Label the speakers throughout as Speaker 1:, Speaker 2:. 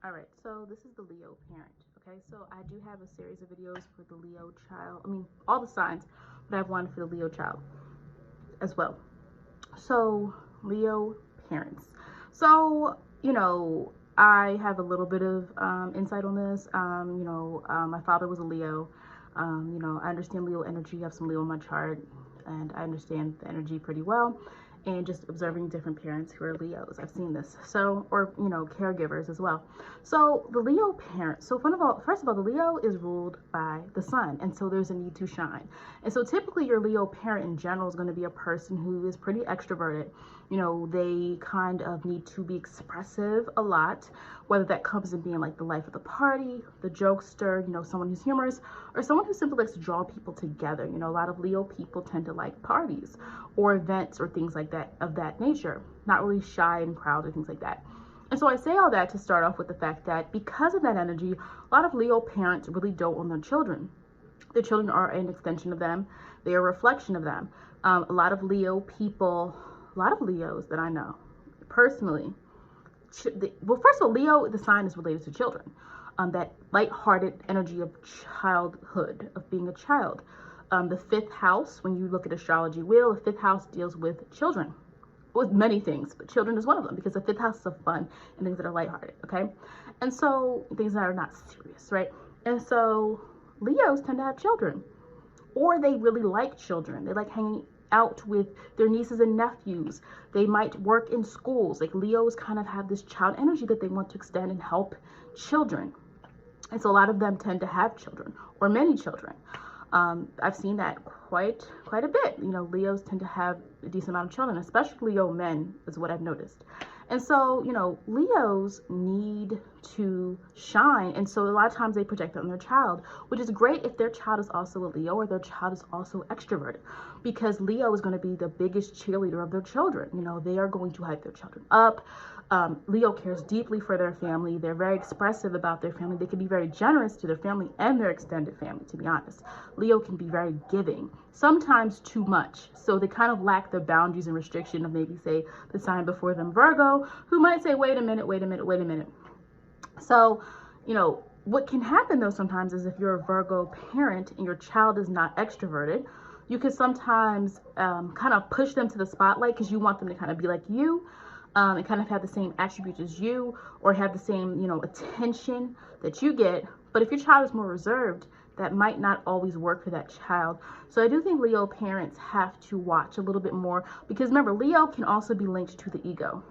Speaker 1: All right, so this is the Leo parent. Okay, so I do have a series of videos for the Leo child. I mean, all the signs, but I have one for the Leo child as well. So, Leo parents. So, I have a little bit of insight on this. My father was a Leo. I understand Leo energy. I have some Leo in my chart, and I understand the energy pretty well. And just observing different parents who are Leos, I've seen this. So, or caregivers as well. So the Leo parent. So first of all, the Leo is ruled by the sun, and so there's a need to shine. And so typically, your Leo parent in general is going to be a person who is pretty extroverted. They kind of need to be expressive a lot, whether that comes in being like the life of the party, the jokester, someone who's humorous, or someone who simply likes to draw people together. A lot of Leo people tend to like parties or events or things like that of that nature, not really shy and proud or things like that. And so I say all that to start off with the fact that because of that energy, a lot of Leo parents really dote on their children. Their children are an extension of them. They are a reflection of them. A lot of Leo people, a lot of Leos that I know personally, well, first of all, Leo, the sign is related to children. That light-hearted energy of childhood, of being a child. The fifth house, when you look at astrology wheel, the fifth house deals with children, with many things, but children is one of them because the fifth house is of fun and things that are lighthearted, okay? And so things that are not serious, right? And so Leos tend to have children, or they really like children. They like hanging out with their nieces and nephews. They might work in schools. Like Leos kind of have this child energy that they want to extend and help children. And so a lot of them tend to have children or many children. I've seen that quite a bit. Leos tend to have a decent amount of children, especially Leo men, is what I've noticed. And so, Leos need to shine. And so a lot of times they project it on their child, which is great if their child is also a Leo or their child is also extroverted, because Leo is going to be the biggest cheerleader of their children. They are going to hype their children up. Leo cares deeply for their family. They're very expressive about their family. They can be very generous to their family and their extended family, to be honest. Leo can be very giving, sometimes too much. So they kind of lack the boundaries and restriction of maybe, say, the sign before them, Virgo, who might say, wait a minute. So, what can happen though sometimes is if you're a Virgo parent and your child is not extroverted, you could sometimes kind of push them to the spotlight because you want them to kind of be like you. And kind of have the same attributes as you, or have the same, attention that you get. But if your child is more reserved, that might not always work for that child. So I do think Leo parents have to watch a little bit more, because remember, Leo can also be linked to the ego.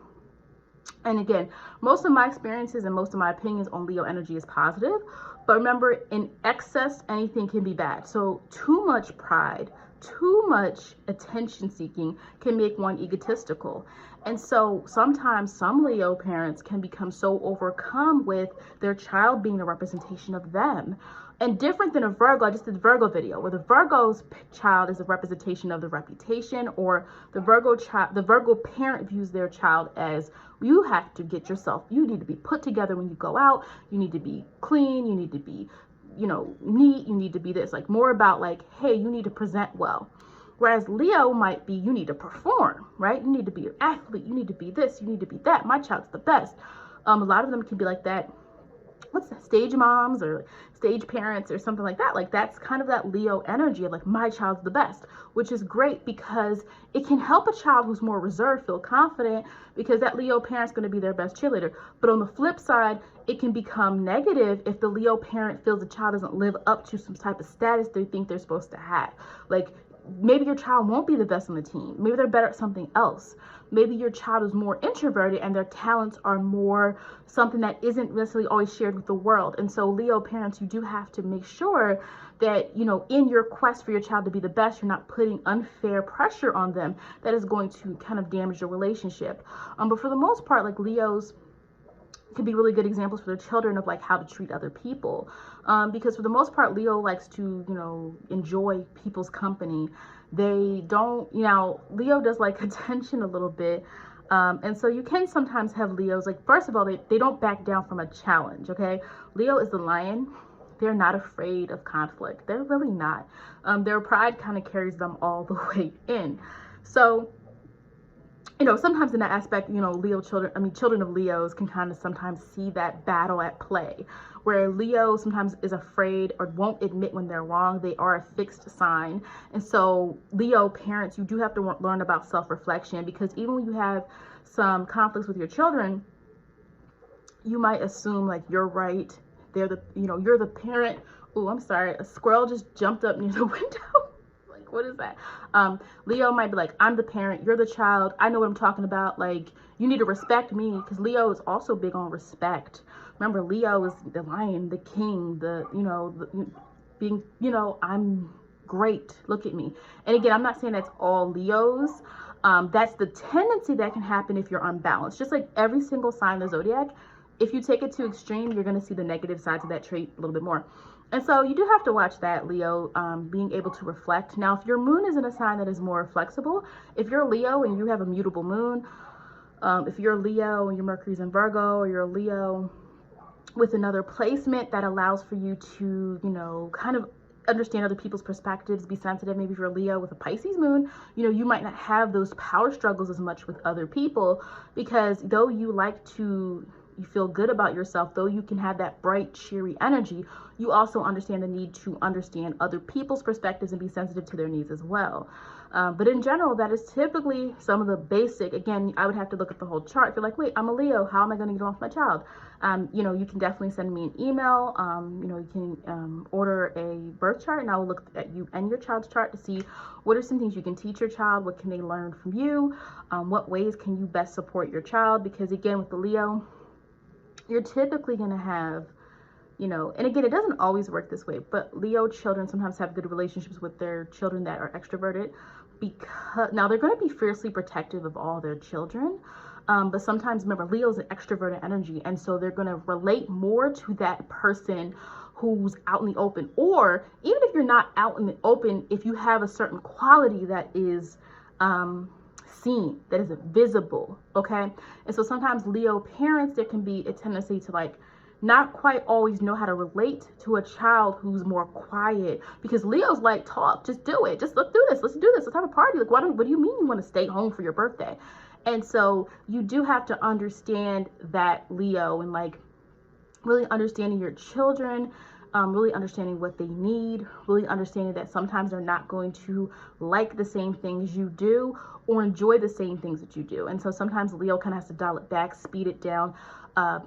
Speaker 1: And again, most of my experiences and most of my opinions on Leo energy is positive. But remember, in excess, anything can be bad. So too much pride, too much attention seeking can make one egotistical. And so sometimes some Leo parents can become so overcome with their child being a representation of them. And different than a Virgo, I just did a Virgo video where the Virgo's child is a representation of the reputation, or the Virgo parent views their child as, you have to get yourself, you need to be put together when you go out, you need to be clean, you need to be, neat, you need to be this, like more about like, hey, you need to present well. Whereas Leo might be, you need to perform, right? You need to be an athlete, you need to be this, you need to be that, my child's the best. A lot of them can be like that. What's that, stage moms or stage parents or something like that. Like that's kind of that Leo energy of like, my child's the best, which is great because it can help a child who's more reserved feel confident, because that Leo parent's going to be their best cheerleader. But on the flip side, it can become negative if the Leo parent feels the child doesn't live up to some type of status they think they're supposed to have. Like maybe your child won't be the best on the team. Maybe they're better at something else. Maybe your child is more introverted and their talents are more something that isn't necessarily always shared with the world. And so Leo parents, you do have to make sure that, in your quest for your child to be the best, you're not putting unfair pressure on them that is going to kind of damage your relationship. But for the most part, like Leos could be really good examples for their children of like how to treat other people, because for the most part Leo likes to enjoy people's company. They don't, Leo does like attention a little bit, and so you can sometimes have Leos, like, first of all, they don't back down from a challenge. Okay, Leo is the lion. They're not afraid of conflict. They're really not. Their pride kind of carries them all the way in. So you know, sometimes in that aspect, you know, children of Leos can kind of sometimes see that battle at play, where Leo sometimes is afraid or won't admit when they're wrong. They are a fixed sign. And so Leo parents, you do have to learn about self-reflection, because even when you have some conflicts with your children, you might assume like you're right. They're the, you know, you're the parent. Oh, I'm sorry. A squirrel just jumped up near the window. What is that? Leo might be like, I'm the parent, you're the child, I know what I'm talking about, like, you need to respect me, because Leo is also big on respect. Remember, Leo is the lion, the king, being, you know, I'm great, look at me. And again, I'm not saying that's all Leos. That's the tendency that can happen if you're unbalanced. Just like every single sign of the zodiac, if you take it to extreme, you're going to see the negative sides of that trait a little bit more. And so you do have to watch that, Leo, being able to reflect. Now, if your moon is in a sign that is more flexible, if you're Leo and you have a mutable moon, if you're Leo and your Mercury's in Virgo, or you're a Leo with another placement that allows for you to, you know, kind of understand other people's perspectives, be sensitive. Maybe if you're a Leo with a Pisces moon, you know, you might not have those power struggles as much with other people, because though you like to, you feel good about yourself, though you can have that bright, cheery energy, you also understand the need to understand other people's perspectives and be sensitive to their needs as well. But in general, that is typically some of the basic. Again, I would have to look at the whole chart. If you're like, wait, I'm a Leo, how am I going to get along with my child? You know, you can definitely send me an email. You know, you can order a birth chart, and I will look at you and your child's chart to see what are some things you can teach your child, what can they learn from you, what ways can you best support your child. Because again, with the Leo, you're typically going to have, you know, and again, it doesn't always work this way, but Leo children sometimes have good relationships with their children that are extroverted, because now they're going to be fiercely protective of all their children. But sometimes, remember, Leo's an extroverted energy, and so they're going to relate more to that person who's out in the open. Or even if you're not out in the open, if you have a certain quality that is seen, that is visible, okay? And so sometimes Leo parents, there can be a tendency to like not quite always know how to relate to a child who's more quiet, because Leo's like, talk, just do it, just let's do this, let's have a party. Like, what do you mean you want to stay home for your birthday? And so you do have to understand that, Leo, and like really understanding your children, really understanding what they need, really understanding that sometimes they're not going to like the same things you do or enjoy the same things that you do. And so sometimes Leo kind of has to dial it back, speed it down,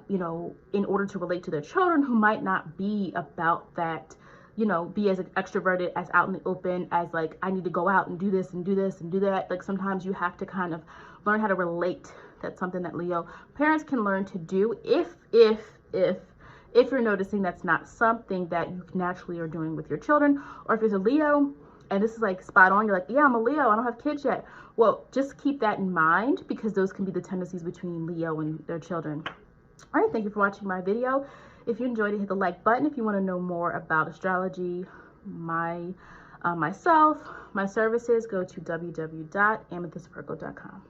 Speaker 1: you know, in order to relate to their children who might not be about that, you know, be as extroverted, as out in the open, as like, I need to go out and do this and do this and do that. Like sometimes you have to kind of learn how to relate. That's something that Leo parents can learn to do if you're noticing that's not something that you naturally are doing with your children. Or if there's a Leo and this is like spot on, you're like, yeah, I'm a Leo, I don't have kids yet. Well, just keep that in mind, because those can be the tendencies between Leo and their children. All right, thank you for watching my video. If you enjoyed it, hit the like button. If you want to know more about astrology, myself, my services, go to www.amethystvirgo.com.